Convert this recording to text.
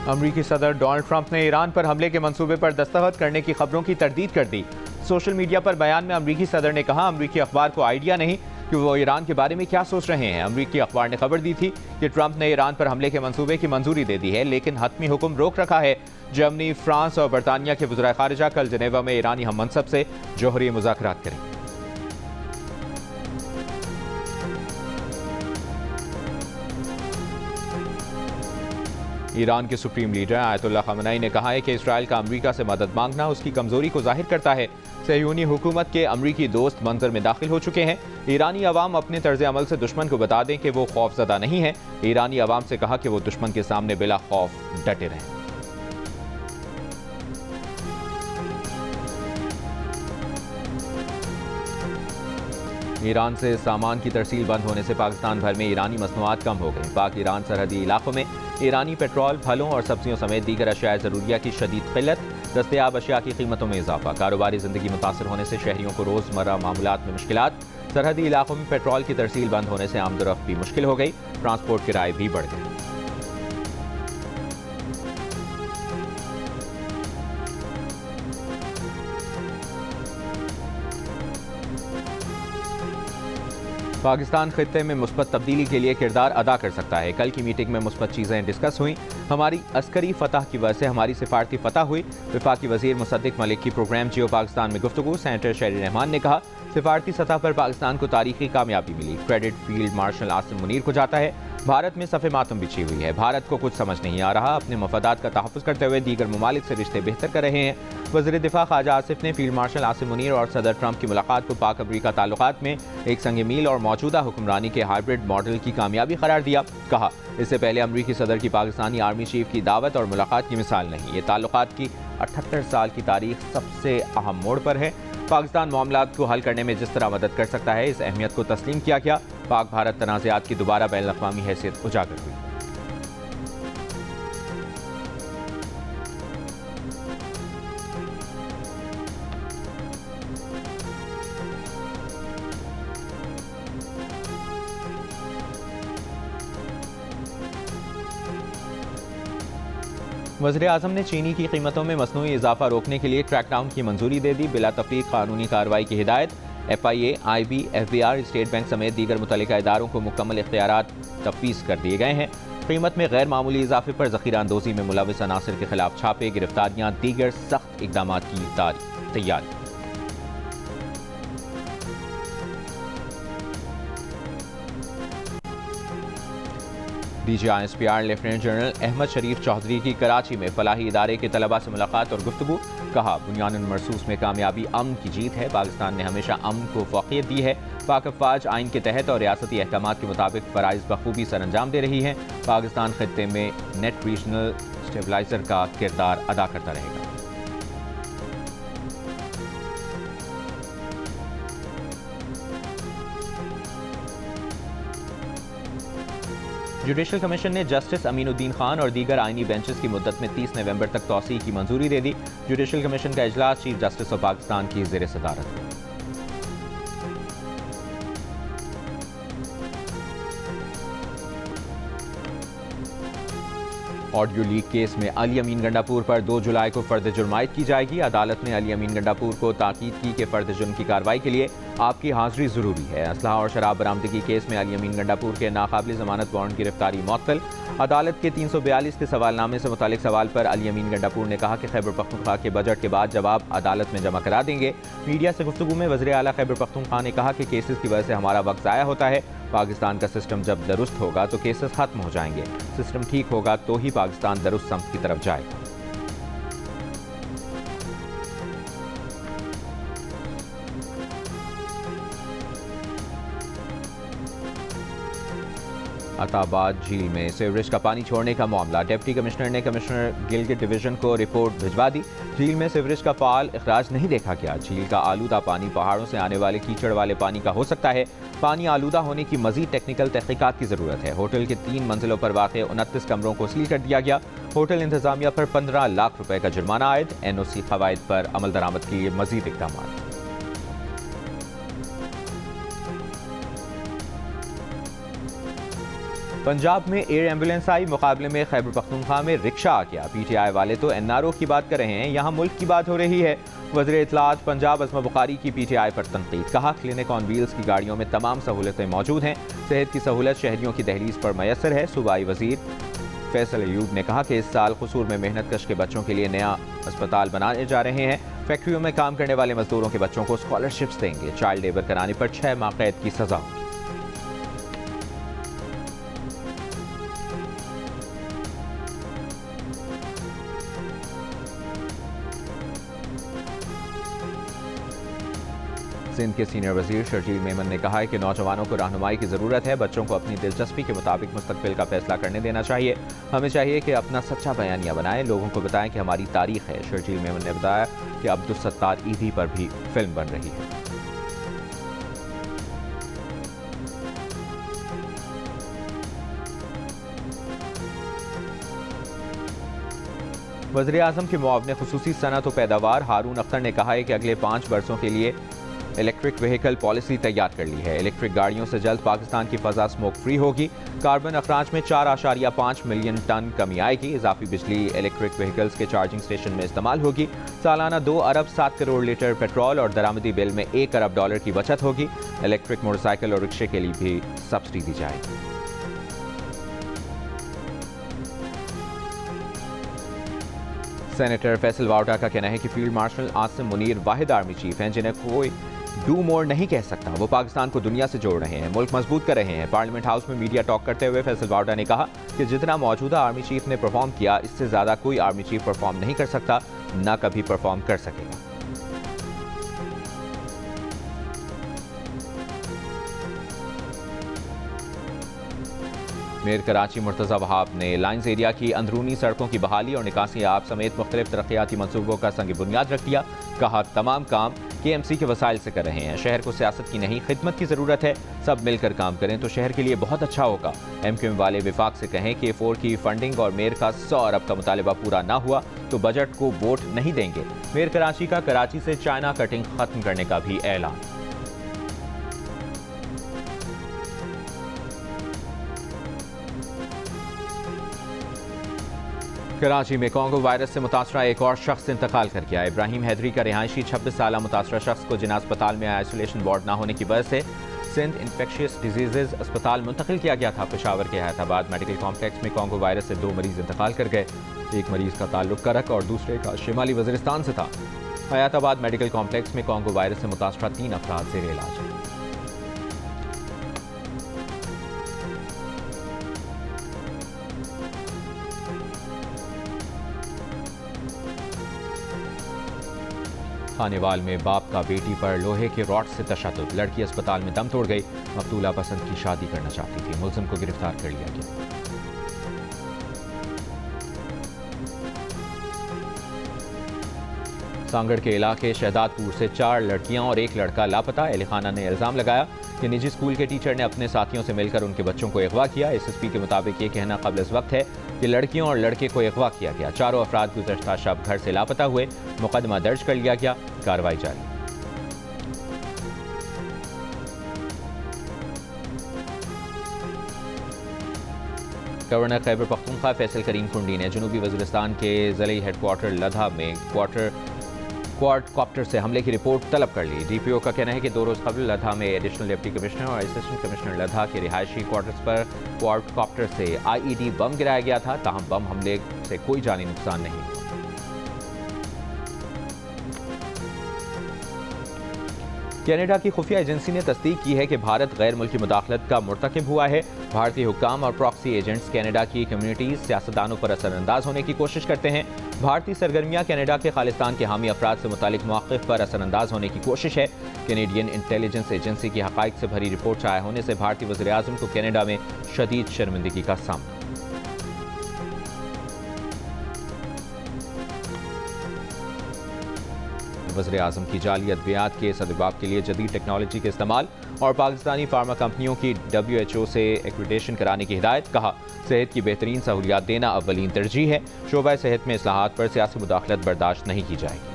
अमरीकी सदर Donald Trump ने ईरान पर हमले के मंसूबे पर दस्तखत करने की खबरों की तरदीद कर दी। सोशल मीडिया पर बयान में अमरीकी सदर ने कहा, अमरीकी अखबार को आइडिया नहीं कि वो ईरान के बारे में क्या सोच रहे हैं। अमरीकी अखबार ने खबर दी थी कि ट्रंप ने ईरान पर हमले के मंसूबे की मंजूरी दे दी है, लेकिन हतमी हुक्म रोक रखा है। जर्मनी, फ्रांस और बरतानिया के वज़ीर ख़ारिजा कल जनेवा में ईरानी हम मनसब से जौहरी मुज़ाकरात करेंगे। ईरान के सुप्रीम लीडर आयतुल्लाह खamenei ने कहा है कि इसराइल का अमरीका से मदद मांगना उसकी कमजोरी को जाहिर करता है। सहयूनी हुकूमत के अमरीकी दोस्त मंजर में दाखिल हो चुके हैं। ईरानी अवाम अपने तर्ज अमल से दुश्मन को बता दें कि वो खौफजदा नहीं है। ईरानी अवाम से कहा कि वो दुश्मन के सामने बिला खौफ डटे रहें। ईरान से सामान की तरसील बंद होने से पाकिस्तान भर में ईरानी मसनूआत कम हो गई। पाक ईरान सरहदी इलाकों में ईरानी पेट्रोल, फलों और सब्जियों समेत दीगर अशिया ज़रूरिया की शदीद किल्लत, दस्तयाब अशिया की कीमतों में इजाफा, कारोबारी ज़िंदगी मुतासर होने से शहरियों को रोज़मर्रा मामूलात में मुश्किलात। सरहदी इलाकों में पेट्रोल की तरसील बंद होने से आमदोरफ्त भी मुश्किल हो गई। ट्रांसपोर्ट किराए भी बढ़ गए। पाकिस्तान खित्ते में मुस्बत तब्दीली के लिए किरदार अदा कर सकता है। कल की मीटिंग में मुस्बत चीज़ें डिस्कस हुई। हमारी अस्करी फतह की वजह से हमारी सिफारती फतह हुई। वफाकी वजीर मुसद्दिक मलिक की प्रोग्राम जियो पाकिस्तान में गुफ्तगू। सेनेटर शेरी रहमान ने कहा, सिफारती सतह पर पाकिस्तान को तारीखी कामयाबी मिली। Credit field marshal Asim Munir को जाता है। भारत में सफ़े मातम बिछी हुई है। भारत को कुछ समझ नहीं आ रहा। अपने मफादात का तहफ़्फ़ुज़ करते हुए दीगर ममालिक से रिश्ते बेहतर कर रहे हैं। वज़ीर दिफा ख्वाजा आसिफ ने फील्ड मार्शल आसिम मुनीर और सदर ट्रंप की मुलाकात को पाक अमरीका ताल्लुकात में एक संग मील और मौजूदा हुक्मरानी के हाइब्रिड मॉडल की कामयाबी करार दिया। कहा, इससे पहले अमरीकी सदर की पाकिस्तानी आर्मी चीफ की दावत और मुलाकात की मिसाल नहीं। ये ताल्लुकात की 78 साल की तारीख सबसे अहम मोड़ पर है। पाकिस्तान मामलात को हल करने में जिस तरह मदद कर सकता है, इस अहमियत को तस्लीम किया गया। पाक भारत तनाज़ात की दोबारा बैन अक़वामी हैसियत उजागर हुई। वज़ीर आज़म ने चीनी की कीमतों में मसनूई इजाफा रोकने के लिए क्रैकडाउन की मंजूरी दे दी। बिला तफ़रीक़ कानूनी कार्रवाई की हिदायत। FIA, IB, FBR, state bank समेत दीगर मुतल्लिका इदारों को मुकम्मल इख्तियारात तफ़वीज़ कर दिए गए हैं। कीमत में गैर मामूली इजाफे पर ज़ख़ीरा अंदोज़ी में मुलव्वस अनासिर के खिलाफ छापे, गिरफ्तारियाँ, दीगर सख्त इक़दाम की तैयारी। DGISPR लेफ्टिनेंट जनरल अहमद शरीफ चौधरी की कराची में फलाही इदारे के तलबा से मुलाकात और गुफ्तगू। कहा, बुनियादन मरसूस में कामयाबी अमन की जीत है। पाकिस्तान ने हमेशा अमन को फ़ौक़ियत दी है। पाक अफ़वाज आइन के तहत और रियासती अहकामात के मुताबिक फ़राइज़ बखूबी सर अंजाम दे रही है। पाकिस्तान खित्ते में नेट रीजनल स्टेबलाइज़र का किरदार अदा करता रहेगा। जुडिशल कमीशन ने जस्टिस अमीनुद्दीन खान और दीगर आइनी बेंचेस की मुद्दत में 30 नवंबर तक तौसीह की मंजूरी दे दी। जुडिशल कमीशन का इजलास चीफ जस्टिस ऑफ पाकिस्तान की ज़ेर सदारत हुआ। ऑडियो लीक केस में अली अमीन गंडापुर पर 2 जुलाई को फर्द जुर्म आयद की जाएगी। अदालत ने अली अमीन गंडापुर को ताकीद की कि फर्द जुर्म की कार्रवाई के लिए आपकी हाजिरी जरूरी है। असलहा और शराब बरामदगी केस में अली अमीन गंडापुर के नाकाबिल जमानत वारंट गिरफ्तारी मुअत्तल। अदालत के 342 के सवालनामे से मुतालिक सवाल पर अली अमीन गंडापुर ने कहा कि खैबर पख्तूनख्वा के बजट के बाद जवाब अदालत में जमा करा देंगे। मीडिया से गुफ्तगू में वज़ीर आला खैबर पख्तूनख्वा ने कहा कि केसेस की वजह से हमारा वक्त ज़ाया होता है। पाकिस्तान का सिस्टम जब दुरुस्त होगा तो केसेस खत्म हो जाएंगे। सिस्टम ठीक होगा तो ही पाकिस्तान दुरुस्त समत की तरफ जाएगा। अताबाद झील में सीवरेज का पानी छोड़ने का मामला। डिप्टी कमिश्नर ने कमिश्नर गिलगित डिवीजन को रिपोर्ट भिजवा दी। झील में सीवरेज का फाल इखराज नहीं देखा गया। झील का आलूदा पानी पहाड़ों से आने वाले कीचड़ वाले पानी का हो सकता है। पानी आलूदा होने की मजीद टेक्निकल तहकीकात की जरूरत है। होटल के 3 मंजिलों पर वाक़े 29 कमरों को सील कर दिया गया। होटल इंतजामिया पर 15 लाख रुपए का जुर्माना आयद। NOC कवायद पर अमल दरामद के लिए मजीद इक़दाम। पंजाब में एयर एम्बुलेंस आई, मुकाबले में खैबर पख्तूनख्वा में रिक्शा आ गया। पीटीआई वाले तो एनआरओ की बात कर रहे हैं, यहाँ मुल्क की बात हो रही है। वज़ीर इत्तलात पंजाब अज़मा बुखारी की पीटीआई पर तनकीद, कहा क्लिनिक ऑन व्हील्स की गाड़ियों में तमाम सहूलतें मौजूद हैं, सेहत की सहूलत शहरियों की दहलीज पर मैसर है। सूबाई वज़ीर फैसल अयूब ने कहा कि इस साल कसूर में मेहनत कश के बच्चों के लिए नया अस्पताल बनाने जा रहे हैं। फैक्ट्रियों में काम करने वाले मजदूरों के बच्चों को स्कॉलरशिप्स देंगे। चाइल्ड लेबर कराने पर 6 माह कैद की सजा होगी। सिंध के सीनियर वजीर शर्जील मेमन ने कहा है कि नौजवानों को रहनुमाई की ज़रूरत है, बच्चों को अपनी दिलचस्पी के मुताबिक मुस्तकबिल का फैसला करने देना चाहिए। हमें चाहिए कि अपना सच्चा बयानिया बनाएं, लोगों को बताएं कि हमारी तारीख है। शर्जील मेमन ने बताया कि अब्दुल सत्तार ईदी पर भी फिल्म बन रही है। वज़ीर आज़म के मुआवने खुसूसी सनअत व पैदावार हारून अख्तर ने कहा है कि अगले 5 वर्षों के लिए इलेक्ट्रिक व्हीकल पॉलिसी तैयार कर ली है। इलेक्ट्रिक गाड़ियों से जल्द पाकिस्तान की फ़ज़ा स्मोक फ्री होगी। कार्बन अखराज में 4.5 मिलियन टन कमी आएगी। इजाफी बिजली इलेक्ट्रिक व्हीकल्स के चार्जिंग स्टेशन में इस्तेमाल होगी। सालाना 2 अरब 7 करोड़ लीटर पेट्रोल और दरामदी बिल में $1 अरब की बचत होगी। इलेक्ट्रिक मोटरसाइकिल और रिक्शे के लिए भी सब्सिडी दी जाएगी। सेनेटर फैसल वाउटा का कहना है कि फील्ड मार्शल आसिम मुनीर वाहिद आर्मी चीफ हैं जिन्हें कोई डू मोर नहीं कह सकता। वो पाकिस्तान को दुनिया से जोड़ रहे हैं, मुल्क मजबूत कर रहे हैं। पार्लियामेंट हाउस में मीडिया टॉक करते हुए फैसल वाउटा ने कहा कि जितना मौजूदा आर्मी चीफ ने परफॉर्म किया, इससे ज़्यादा कोई आर्मी चीफ परफॉर्म नहीं कर सकता, ना कभी परफॉर्म कर सकेगा। मेयर कराची मुर्तज़ा वहाब ने लाइन्स एरिया की अंदरूनी सड़कों की बहाली और निकासी आब समेत मुख्तलिफ तरक्याती मनसूबों का संग बुनियाद रख दिया। कहा तमाम काम KMC के वसाइल से कर रहे हैं। शहर को सियासत की नहीं खिदमत की ज़रूरत है। सब मिलकर काम करें तो शहर के लिए बहुत अच्छा होगा। MQM वाले विफाक से कहें कि A4 की फंडिंग और मेयर का 100 अरब का मुतालबा पूरा ना हुआ तो बजट को वोट नहीं देंगे। मेयर कराची का कराची से चाइना कटिंग खत्म करने का भी ऐलान। कराची में कोंगो वायरस से मुतासरा एक और शख्स इंतकाल कर गया। इब्राहिम हैदरी का रिहायशी 26 साल मुतासरा शख्स को जिना अस्पताल में आइसोलेशन वार्ड न होने की वजह से सिंध इन्फेक्शियस डिजीजेज अस्पताल मुंतकिल किया गया था। पेशावर के हयाताबाद मेडिकल कॉम्प्लेक्स में कोंगो वायरस से 2 मरीज इंतकाल कर गए। एक मरीज का ताल्लुक करक और दूसरे का शिमाली वजीरिस्तान से था। हयाताबाद मेडिकल कॉम्प्लेक्स में कोंगो वायरस से मुतासरा 3 अफराद ज़ेर इलाज हैं। खानेवाल में बाप का बेटी पर लोहे के रॉड से तशद्दुद, लड़की अस्पताल में दम तोड़ गई। मकतूला पसंद की शादी करना चाहती थी। मुलजिम को गिरफ्तार कर लिया गया। सांगड़ के इलाके शहदादपुर से 4 लड़कियां और 1 लड़का लापता। अहले खाना ने इल्जाम लगाया कि निजी स्कूल के टीचर ने अपने साथियों से मिलकर उनके बच्चों को अगवा किया। SSP के मुताबिक ये कहना क़ब्ल वक्त है कि लड़कियों और लड़के को अगवा किया गया। 4 अफराद गुज़श्ता शब घर से लापता हुए। मुकदमा दर्ज कर लिया गया, कार्रवाई जारी। गवर्नर खैबर पख्तूनख्वा फैसल करीम कुंडी ने जनूबी वज़ीरिस्तान के ज़िले हेडक्वार्टर लधा में क्वाडकॉप्टर से हमले की रिपोर्ट तलब कर ली। DPO का कहना है कि 2 रोज़ कबल लधा में एडिशनल डिप्टी कमिश्नर और असिस्टेंट कमिश्नर लधा के रिहायशी क्वार्टर्स पर क्वाडकॉप्टर से IED बम गिराया गया था। ताहम बम हमले से कोई जानी नुकसान नहीं हुआ। कनाडा की खुफिया एजेंसी ने तस्दीक की है कि भारत गैर मुल्की मुदाखलत का मुर्तकिब हुआ है। भारतीय हुक्काम और प्रॉक्सी एजेंट्स कनाडा की कम्युनिटीज सियासतदानों पर असरअंदाज होने की कोशिश करते हैं। भारतीय सरगर्मियां कनाडा के खालिस्तान के हामी अफराद से मुतालिक मौक़िफ़ पर असरअंदाज होने की कोशिश है। कैनेडियन इंटेलिजेंस एजेंसी की हक़ाइक़ से भरी रिपोर्ट शाया होने से भारतीय वज़ीर आज़म को कनाडा में शदीद शर्मिंदगी का सामना। वज़ीर आज़म की जाली अद्वियात के सदबाब के लिए जदीद टेक्नोलॉजी के इस्तेमाल और पाकिस्तानी फार्मा कंपनियों की WHO से एक्रेडिटेशन कराने की हिदायत। कहा सेहत की बेहतरीन सहूलियात देना अव्वलीन तरजीह है। शोबा सेहत में इस्लाहात पर सियासी मुदाखलत बर्दाश्त नहीं की जाएगी।